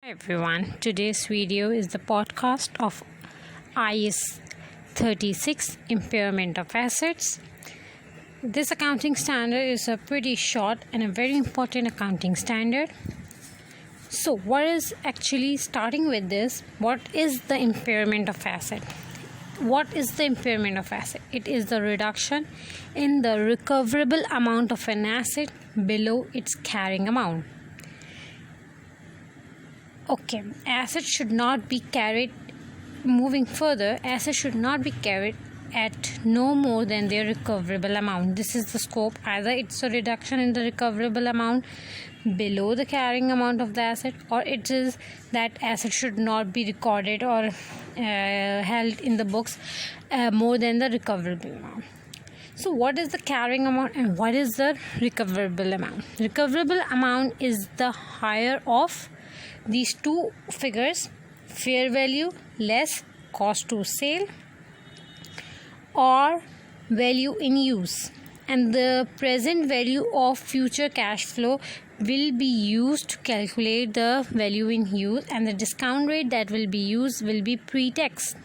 Hi everyone, today's video is the podcast of IAS 36 Impairment of Assets. This accounting standard is a pretty short and a very important accounting standard. So what is actually starting with this? What is the impairment of asset? What is the impairment of asset? It is the reduction in the recoverable amount of an asset below its carrying amount. Okay, assets should not be carried. Moving further, assets should not be carried at no more than their recoverable amount. This is the scope. Either it's a reduction in the recoverable amount below the carrying amount of the asset, or it is that asset should not be recorded or held in the books more than the recoverable amount. So what is the carrying amount and what is the recoverable amount? Recoverable amount is the higher of these two figures: fair value less cost to sale or value in use, and the present value of future cash flow will be used to calculate the value in use, and the discount rate that will be used will be pre-tax.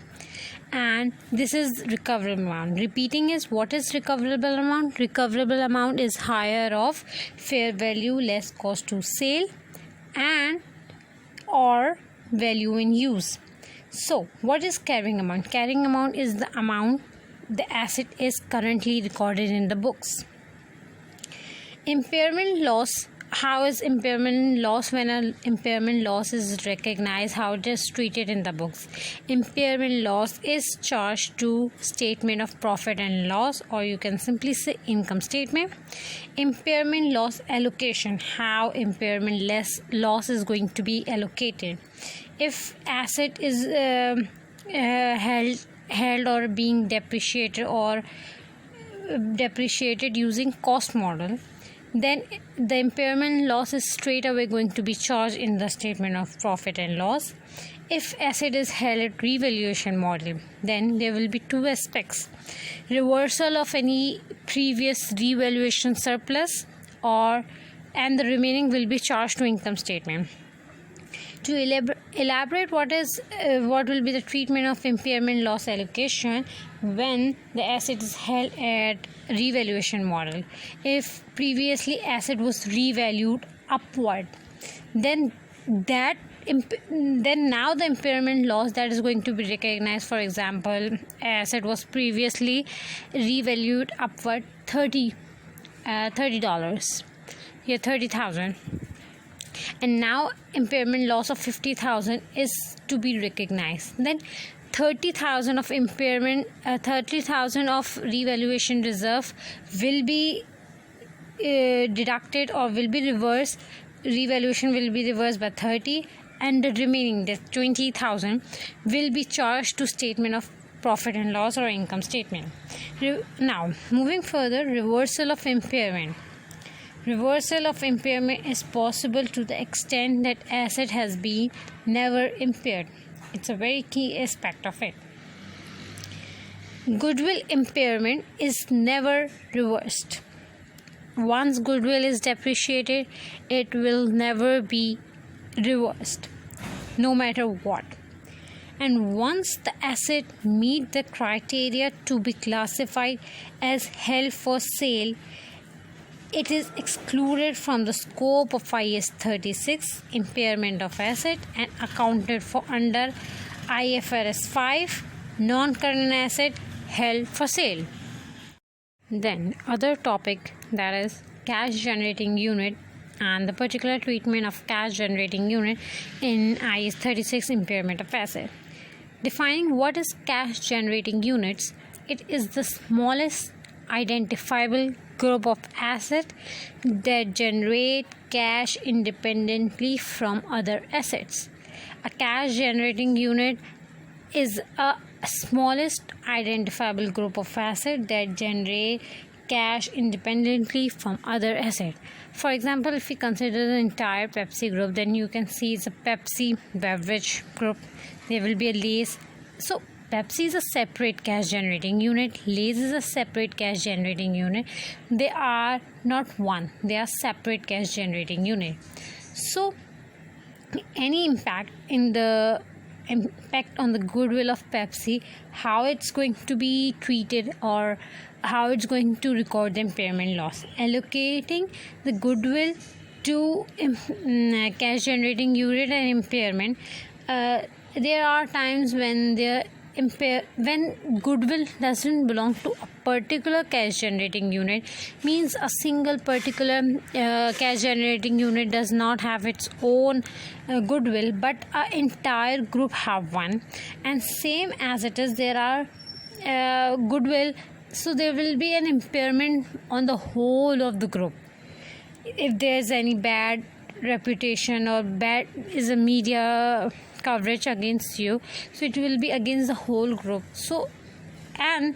And this is recoverable amount. Repeating is, what is recoverable amount? Recoverable amount is higher of fair value less cost to sale and or value in use. So what is carrying amount? Carrying amount is the amount the asset is currently recorded in the books. Impairment loss. How is impairment loss? When an impairment loss is recognized, how it is treated in the books? Impairment loss is charged to statement of profit and loss, or you can simply say income statement. Impairment loss allocation. How impairment loss is going to be allocated? If asset is held or being depreciated using cost model, then the impairment loss is straight away going to be charged in the statement of profit and loss. If asset is held at revaluation model, then there will be two aspects: reversal of any previous revaluation surplus, and the remaining will be charged to income statement. To elaborate what will be the treatment of impairment loss allocation when the asset is held at revaluation model. If previously asset was revalued upward, then now the impairment loss that is going to be recognized. For example, asset was previously revalued upward $30, yeah, 30,000. And now impairment loss of 50,000 is to be recognized. Then 30,000 of impairment, 30,000 of revaluation reserve will be deducted or will be reversed. Revaluation will be reversed by 30, and the remaining, the 20,000, will be charged to statement of profit and loss or income statement. Now moving further, reversal of impairment. Reversal of impairment is possible to the extent that asset has been never impaired. It's a very key aspect of it. Goodwill impairment is never reversed. Once goodwill is depreciated, it will never be reversed, no matter what. And once the asset meet the criteria to be classified as held for sale, it is excluded from the scope of IAS 36 impairment of asset and accounted for under IFRS 5 non-current asset held for sale. Then other topic, that is cash generating unit and the particular treatment of cash generating unit in IAS 36 impairment of asset. Defining what is cash generating units, it is the smallest identifiable group of assets that generate cash independently from other assets. A cash generating unit is a smallest identifiable group of assets that generate cash independently from other assets. For example, if we consider the entire Pepsi group, then you can see it's a Pepsi beverage group. There will be a Lay's. So Pepsi is a separate cash generating unit. Lay's is a separate cash generating unit. They are not one. They are separate cash generating unit. So any impact on the goodwill of Pepsi, how it's going to be treated or how it's going to record the impairment loss. Allocating the goodwill to cash generating unit and impairment. There are times when when goodwill doesn't belong to a particular cash generating unit, means a single particular cash generating unit does not have its own goodwill, but an entire group have one. And same as it is, there are goodwill, so there will be an impairment on the whole of the group. If there's any bad reputation or bad is a media coverage against you, so it will be against the whole group. So, and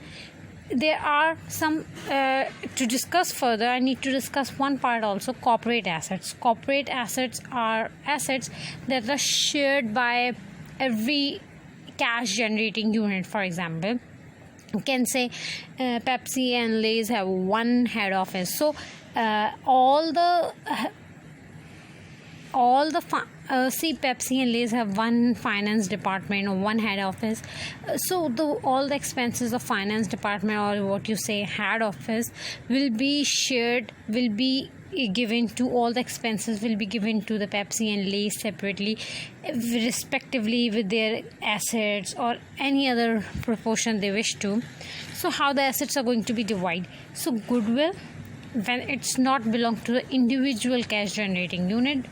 there are some to discuss further, I need to discuss one part also: corporate assets. Corporate assets are assets that are shared by every cash generating unit. For example, you can say Pepsi and Lay's have one head office, so all the Pepsi and Lay's have one finance department or one head office. So all the expenses of finance department, or what you say head office, will be shared, will be given to all the expenses will be given to the Pepsi and Lay's separately, respectively, with their assets or any other proportion they wish to. So how the assets are going to be divided? So goodwill, when it's not belong to the individual cash generating unit,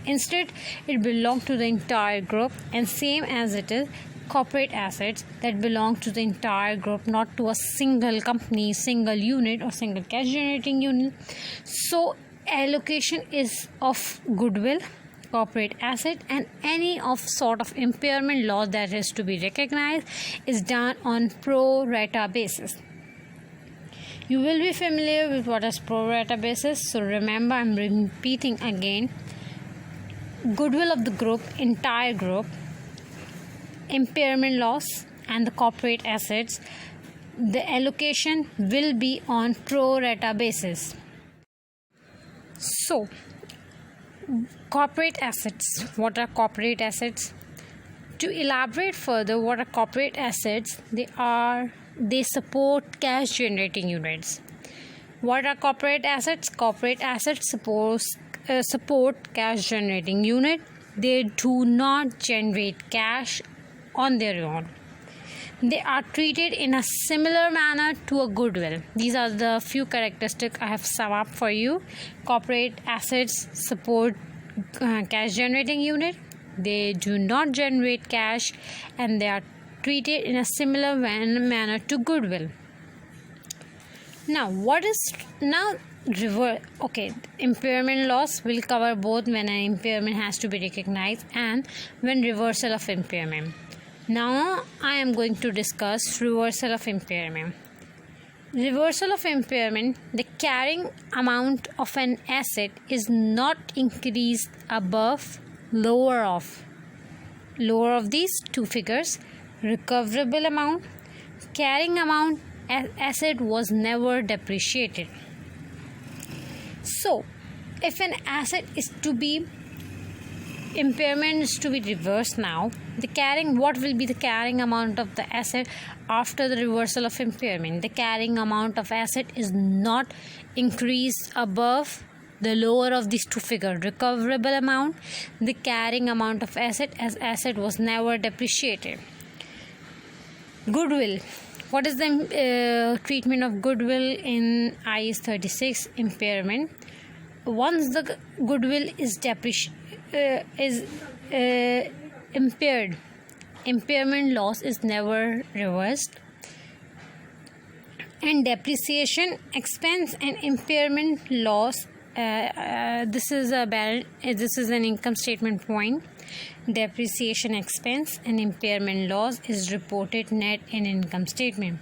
instead it belongs to the entire group. And same as it is corporate assets that belong to the entire group, not to a single company, single unit or single cash generating unit. So allocation is of goodwill, corporate asset, and any of sort of impairment loss that is to be recognized is done on pro rata basis. You will be familiar with what is pro rata basis. So remember, I'm repeating again: goodwill of the group, entire group, impairment loss, and the corporate assets, the allocation will be on pro rata basis. So corporate assets. What are corporate assets? To elaborate further, what are corporate assets? They support cash generating units. What are corporate assets? Corporate assets support cash generating unit. They do not generate cash on their own. They are treated in a similar manner to a goodwill. These are the few characteristics I have summed up for you. Corporate assets support cash generating unit. They do not generate cash, and they are treated in a similar manner to goodwill. Now, reverse? Okay, impairment loss will cover both when an impairment has to be recognized and when reversal of impairment. Now I am going to discuss reversal of impairment. Reversal of impairment: the carrying amount of an asset is not increased above lower of these two figures. Recoverable amount: carrying amount asset was never depreciated. So if an asset is to be impairment is to be reversed, now what will be the carrying amount of the asset after the reversal of impairment? The carrying amount of asset is not increased above the lower of these two figures. Recoverable amount: the carrying amount of asset as asset was never depreciated. Goodwill: what is the treatment of goodwill in IAS 36 impairment? Once the goodwill is impaired, impairment loss is never reversed, and depreciation expense and impairment loss, this is an income statement point. Depreciation expense and impairment loss is reported net in income statement.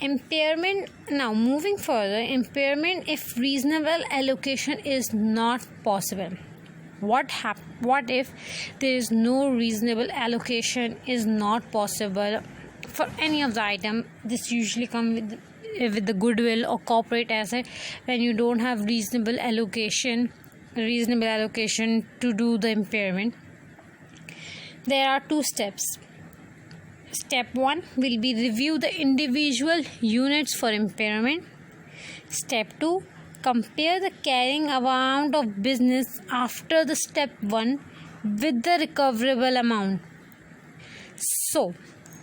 Impairment. Now moving further, impairment if reasonable allocation is not possible. What if there is no reasonable allocation is not possible for any of the item? This usually comes with the goodwill or corporate asset. When you don't have reasonable allocation reasonable allocation to do the impairment. There are 2 steps. Step 1 will be review the individual units for impairment. Step 2, compare the carrying amount of business after the step 1 with the recoverable amount. So,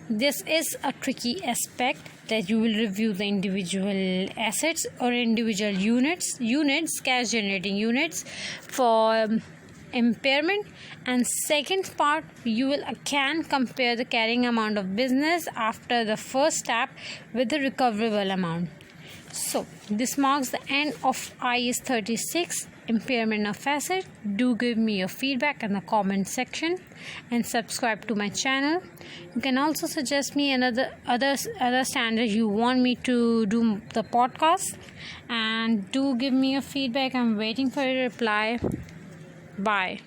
this is a tricky aspect that you will review the individual assets or individual units, cash generating units for impairment, and second part you can compare the carrying amount of business after the first step with the recoverable amount. So this marks the end of IAS 36 impairment of asset. Do give me your feedback in the comment section and subscribe to my channel. You can also suggest me other standard you want me to do the podcast, and do give me your feedback. I'm waiting for your reply. Bye.